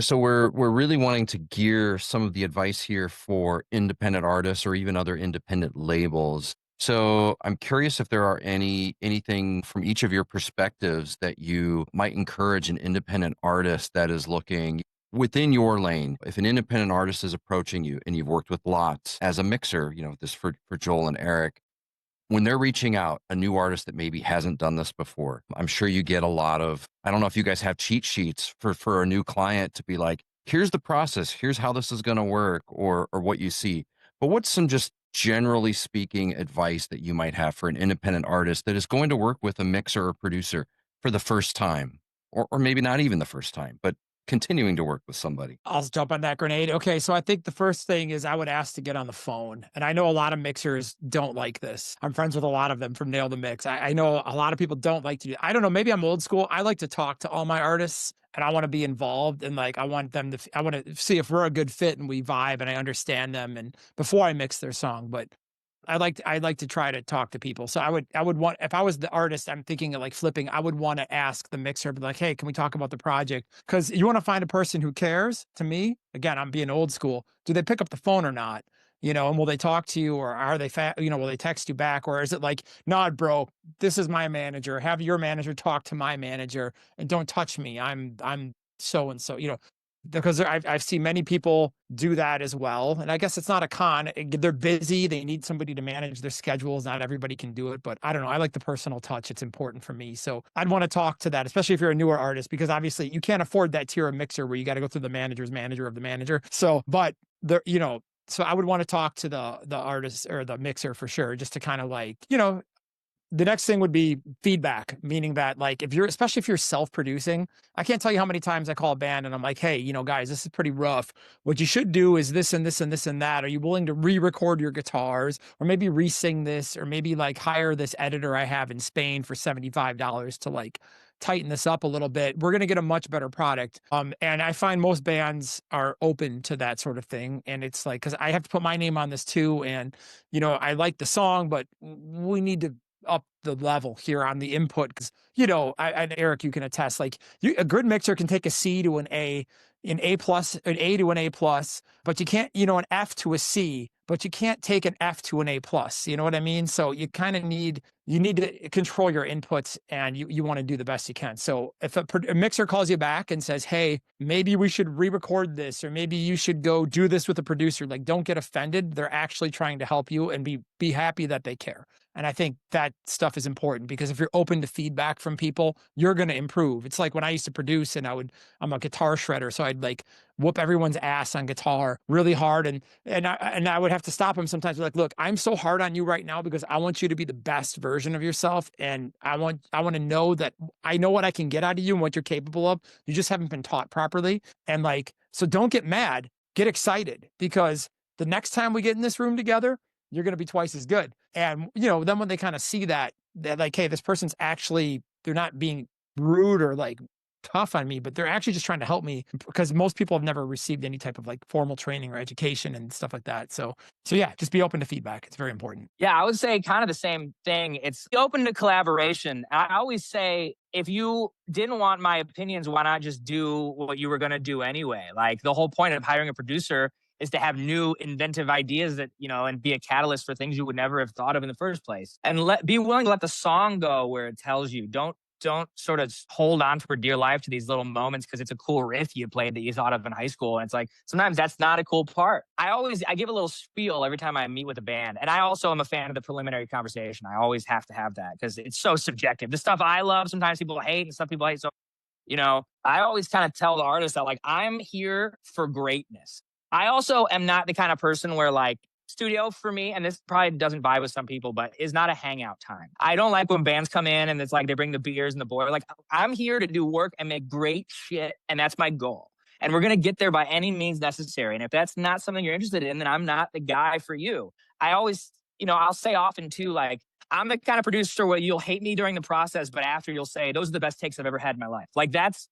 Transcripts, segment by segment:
So we're really wanting to gear some of the advice here for independent artists or even other independent labels. So I'm curious if there are anything from each of your perspectives that you might encourage an independent artist that is looking within your lane. If an independent artist is approaching you and you've worked with lots as a mixer, this for Joel and Eric, when they're reaching out, a new artist that maybe hasn't done this before, I'm sure you get a lot of, I don't know if you guys have cheat sheets for a new client to be like, here's the process, here's how this is going to work, or what you see. But what's some just generally speaking advice that you might have for an independent artist that is going to work with a mixer or producer for the first time, or maybe not even the first time, but continuing to work with somebody? I'll jump on that grenade. Okay, so I think the first thing is I would ask to get on the phone. And I know a lot of mixers don't like this. I'm friends with a lot of them from Nail the Mix. I know a lot of people don't like to do. I don't know, maybe I'm old school. I like to talk to all my artists and I want to be involved and like I want them to I want to see if we're a good fit and we vibe and I understand them and before I mix their song. But I'd like to try to talk to people. So I would want if I was the artist, I'm thinking of like flipping, I would want to ask the mixer, be like, hey, can we talk about the project? Because you want to find a person who cares. To me, again, I'm being old school. Do they pick up the phone or not? And will they talk to you or are they will they text you back? Or is it like, nah, bro, this is my manager. Have your manager talk to my manager and don't touch me. I'm so and so, because I've seen many people do that as well. And I guess it's not a con. They're busy. They need somebody to manage their schedules. Not everybody can do it, but I don't know. I like the personal touch. It's important for me. So I'd want to talk to that, especially if you're a newer artist, because obviously you can't afford that tier of mixer where you got to go through the manager's manager of the manager. So, but there, so I would want to talk to the artist or the mixer for sure, just to kind of like, the next thing would be feedback, meaning that like especially if you're self-producing, I can't tell you how many times I call a band and I'm like, hey, guys, this is pretty rough. What you should do is this and this and this and that. Are you willing to re-record your guitars or maybe re-sing this or maybe like hire this editor I have in Spain for $75 to like tighten this up a little bit? We're going to get a much better product. And I find most bands are open to that sort of thing. And it's like, cause I have to put my name on this too. And, I like the song, but we need to up the level here on the input because and Eric, you can attest, like a good mixer can take a C to an A, an A plus, an A to an A plus, but you can't, an F to a C, but you can't take an F to an A plus. You know what I mean? So you kind of need to control your inputs and you want to do the best you can. So if a mixer calls you back and says, hey, maybe we should re-record this, or maybe you should go do this with a producer, like don't get offended. They're actually trying to help you and be happy that they care. And I think that stuff is important because if you're open to feedback from people, you're going to improve. It's like when I used to produce and I'm a guitar shredder. So I'd like whoop everyone's ass on guitar really hard. And I would have to stop them sometimes. Like, look, I'm so hard on you right now because I want you to be the best version of yourself. And I want to know that I know what I can get out of you and what you're capable of. You just haven't been taught properly. And like, so don't get mad, get excited because the next time we get in this room together, you're going to be twice as good. And, then when they kind of see that like, hey, this person's actually, they're not being rude or like tough on me, but they're actually just trying to help me because most people have never received any type of like formal training or education and stuff like that. So yeah, just be open to feedback. It's very important. Yeah, I would say kind of the same thing. It's open to collaboration. I always say, if you didn't want my opinions, why not just do what you were going to do anyway? Like the whole point of hiring a producer is to have new inventive ideas that, and be a catalyst for things you would never have thought of in the first place. And be willing to let the song go where it tells you. Don't sort of hold on for dear life to these little moments because it's a cool riff you played that you thought of in high school. And it's like, sometimes that's not a cool part. I give a little spiel every time I meet with a band. And I also am a fan of the preliminary conversation. I always have to have that because it's so subjective. The stuff I love, sometimes people hate and some people hate. So, I always kind of tell the artist that like, I'm here for greatness. I also am not the kind of person where like studio for me, and this probably doesn't vibe with some people, but is not a hangout time. I don't like when bands come in and it's like they bring the beers and the boy. Like I'm here to do work and make great shit. And that's my goal. And we're going to get there by any means necessary. And if that's not something you're interested in, then I'm not the guy for you. I always, I'll say often too, like I'm the kind of producer where you'll hate me during the process, but after you'll say, those are the best takes I've ever had in my life. Like that's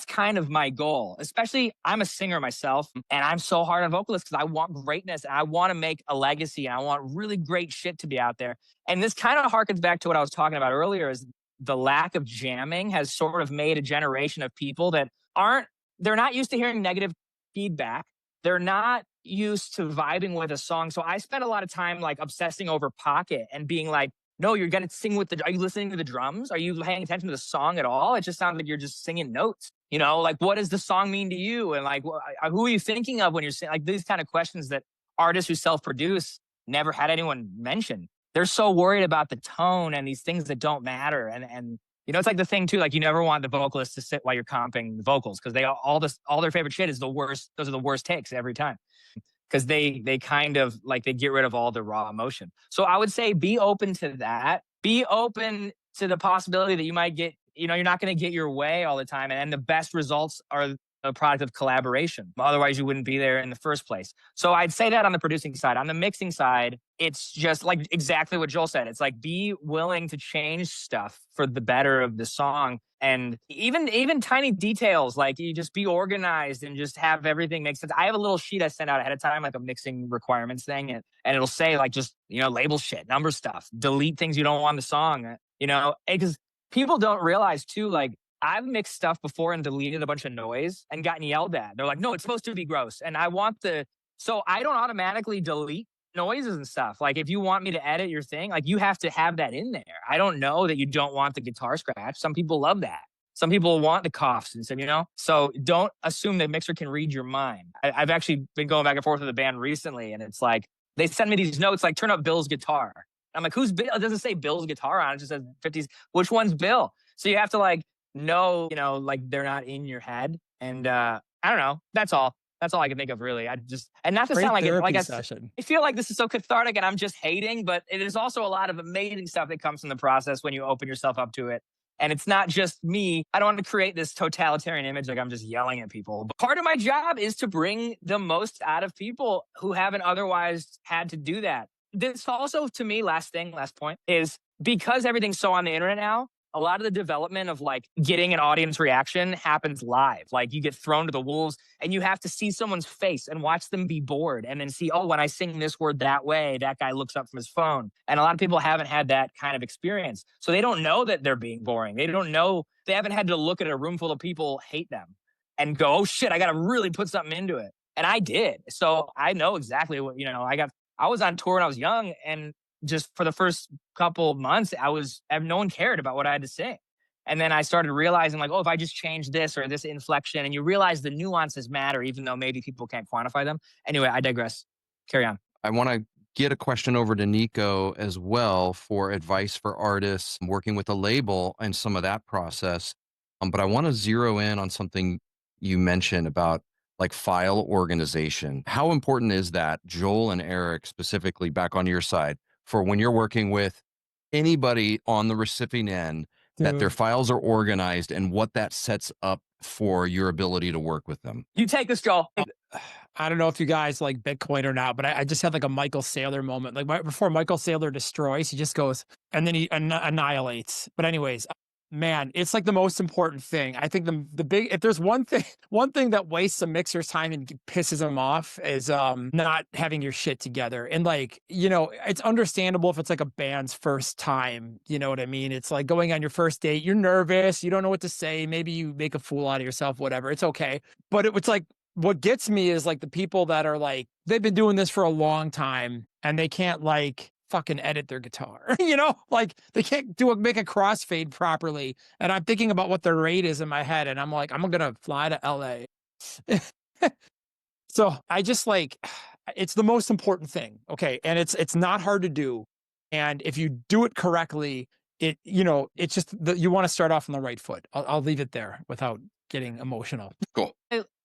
kind of my goal. Especially I'm a singer myself and I'm so hard on vocalists because I want greatness and I want to make a legacy and I want really great shit to be out there. And this kind of harkens back to what I was talking about earlier is the lack of jamming has sort of made a generation of people that aren't they're not used to hearing negative feedback. They're not used to vibing with a song. So I spent a lot of time like obsessing over pocket and being like, no, you're going to sing with are you listening to the drums? Are you paying attention to the song at all? It just sounds like you're just singing notes, like what does the song mean to you? And like, who are you thinking of when you're saying like these kind of questions that artists who self-produce never had anyone mention. They're so worried about the tone and these things that don't matter. And it's like the thing too, like you never want the vocalist to sit while you're comping the vocals because they all their favorite shit is the worst. Those are the worst takes every time because they kind of like they get rid of all the raw emotion. So I would say be open to that. Be open to the possibility that you might get, you're not going to get your way all the time. And the best results are a product of collaboration. Otherwise, you wouldn't be there in the first place. So I'd say that on the producing side. On the mixing side, it's just like exactly what Joel said. It's like be willing to change stuff for the better of the song. And even tiny details, like you just be organized and just have everything make sense. I have a little sheet I send out ahead of time, like a mixing requirements thing. And it'll say like just, label shit, number stuff, delete things you don't want in the song, because people don't realize too, like, I've mixed stuff before and deleted a bunch of noise and gotten yelled at. They're like, no, it's supposed to be gross. And so I don't automatically delete noises and stuff. Like if you want me to edit your thing, like you have to have that in there. I don't know that you don't want the guitar scratch. Some people love that. Some people want the coughs and stuff, So don't assume the mixer can read your mind. I've actually been going back and forth with the band recently and it's like, they send me these notes like turn up Bill's guitar. I'm like, who's Bill? It doesn't say Bill's guitar on it. It just says 50s. Which one's Bill? So you have to like, no, like they're not in your head. And I don't know. That's all I can think of really. And not to Great sound like therapy I session. I feel like this is so cathartic and I'm just hating, but it is also a lot of amazing stuff that comes from the process when you open yourself up to it. And it's not just me. I don't want to create this totalitarian image like I'm just yelling at people. But part of my job is to bring the most out of people who haven't otherwise had to do that. This also, to me, last point, is because everything's so on the internet now, a lot of the development of like getting an audience reaction happens live. Like you get thrown to the wolves and you have to see someone's face and watch them be bored and then see, oh, when I sing this word that way, that guy looks up from his phone. And a lot of people haven't had that kind of experience. So they don't know that they're being boring. They haven't had to look at a room full of people hate them and go, oh shit, I got to really put something into it. And I did. So I know exactly what, I was on tour when I was young and just for the first couple of months, no one cared about what I had to say. And then I started realizing like, oh, if I just change this or this inflection, and you realize the nuances matter, even though maybe people can't quantify them. Anyway, I digress. Carry on. I want to get a question over to Nico as well for advice for artists working with a label and some of that process. But I want to zero in on something you mentioned about like file organization. How important is that, Joel and Eric, specifically back on your side, for when you're working with anybody on the recipient end, that their files are organized and what that sets up for your ability to work with them? You take this, Joel. I don't know if you guys like Bitcoin or not, but I just had like a Michael Saylor moment. Like before Michael Saylor destroys, he just goes and then he annihilates. But anyways, man, it's like the most important thing. I think the big, if there's one thing that wastes a mixer's time and pisses them off is not having your shit together. And like, it's understandable if it's like a band's first time, you know what I mean? It's like going on your first date, you're nervous, you don't know what to say, maybe you make a fool out of yourself, whatever, it's okay. But it's like, what gets me is like the people that are like, they've been doing this for a long time and they can't like fucking edit their guitar, like they can't make a crossfade properly. And I'm thinking about what the rate is in my head. And I'm like, I'm going to fly to LA. So I just like, it's the most important thing. Okay. And it's not hard to do. And if you do it correctly, it's just you want to start off on the right foot. I'll leave it there without getting emotional. Cool.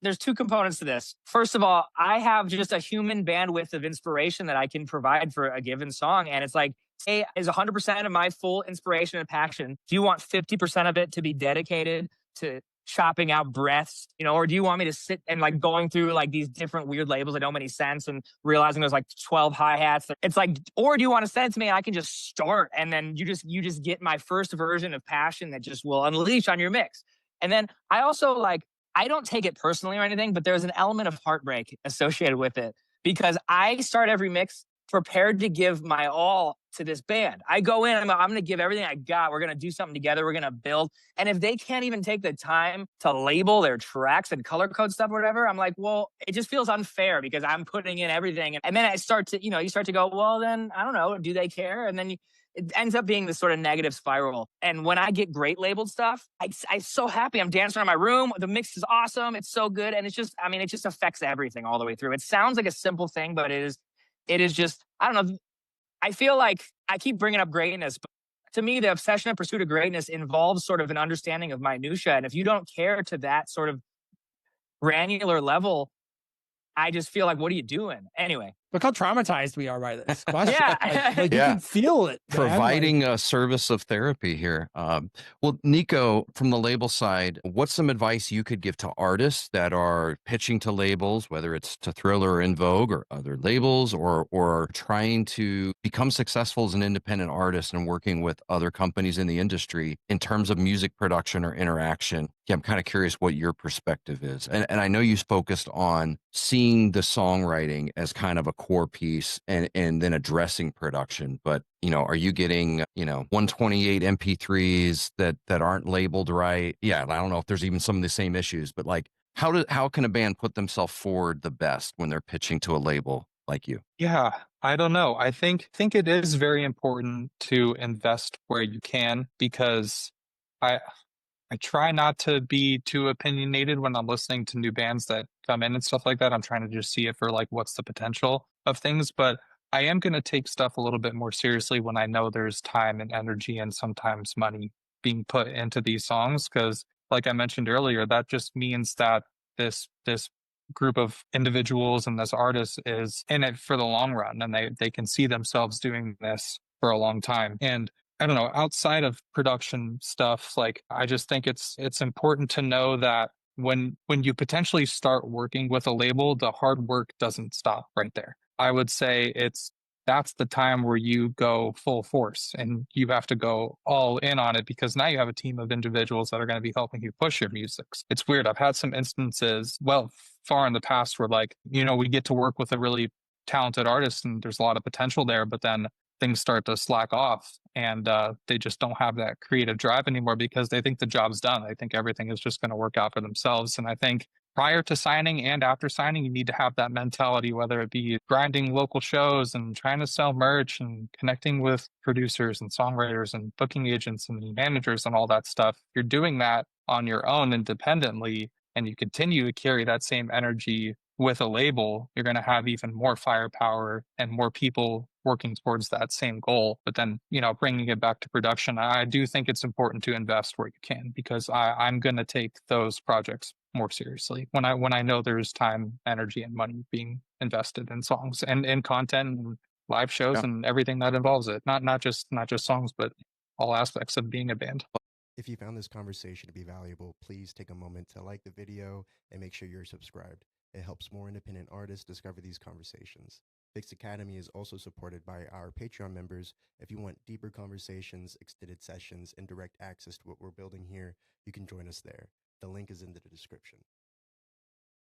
There's two components to this. First of all, I have just a human bandwidth of inspiration that I can provide for a given song. And it's like, say, is 100% of my full inspiration and passion. Do you want 50% of it to be dedicated to chopping out breaths, or do you want me to sit and like going through like these different weird labels that don't make any sense and realizing there's like 12 hi-hats? It's like, or do you want to send it to me and I can just start and then you just get my first version of passion that just will unleash on your mix. And then I also I don't take it personally or anything, but there's an element of heartbreak associated with it because I start every mix prepared to give my all to this band. I go in, I'm going to give everything I got. We're going to do something together. We're going to build. And if they can't even take the time to label their tracks and color code stuff or whatever, I'm like, well, it just feels unfair because I'm putting in everything. And then I start to, you start to go, well, then I don't know. Do they care? And then it ends up being this sort of negative spiral. And when I get great labeled stuff, I'm so happy. I'm dancing around my room. The mix is awesome. It's so good. And it's just, I mean, it just affects everything all the way through. It sounds like a simple thing, but it is just, I don't know. I feel like I keep bringing up greatness, but to me, the obsession and pursuit of greatness involves sort of an understanding of minutia. And if you don't care to that sort of granular level, I just feel like, what are you doing? Anyway. Look how traumatized we are by this question. Yeah. Like you can feel it. Man. Providing a service of therapy here. Well, Nico, from the label side, what's some advice you could give to artists that are pitching to labels, whether it's to Thriller or In Vogue or other labels, or trying to become successful as an independent artist and working with other companies in the industry in terms of music production or interaction? Yeah, I'm kind of curious what your perspective is. And I know you focused on seeing the songwriting as kind of a core piece and then addressing production. But, are you getting, 128 MP3s that aren't labeled right? Yeah, I don't know if there's even some of the same issues, but like, how can a band put themselves forward the best when they're pitching to a label like you? Yeah, I don't know. I think it is very important to invest where you can, because I I try not to be too opinionated when I'm listening to new bands that come in and stuff like that. I'm trying to just see it for like what's the potential of things, but I am going to take stuff a little bit more seriously when I know there's time and energy and sometimes money being put into these songs, because like I mentioned earlier, that just means that this group of individuals and this artist is in it for the long run, and they can see themselves doing this for a long time. And I don't know, outside of production stuff, like I just think it's important to know that when you potentially start working with a label, the hard work doesn't stop right there. I would say that's the time where you go full force and you have to go all in on it, because now you have a team of individuals that are going to be helping you push your music. It's weird. I've had some instances, well, far in the past, where like, we get to work with a really talented artist and there's a lot of potential there, but then things start to slack off and they just don't have that creative drive anymore because they think the job's done. I think everything is just going to work out for themselves. And I think prior to signing and after signing, you need to have that mentality, whether it be grinding local shows and trying to sell merch and connecting with producers and songwriters and booking agents and managers and all that stuff. You're doing that on your own independently, and you continue to carry that same energy with a label, you're going to have even more firepower and more people working towards that same goal. But then, bringing it back to production, I do think it's important to invest where you can, because I'm going to take those projects more seriously when I know there's time, energy, and money being invested in songs and in content and live shows and everything that involves it. Not just songs, but all aspects of being a band. If you found this conversation to be valuable, please take a moment to like the video and make sure you're subscribed. It helps more independent artists discover these conversations. Fix Academy is also supported by our Patreon members. If you want deeper conversations, extended sessions, and direct access to what we're building here, you can join us there. The link is in the description.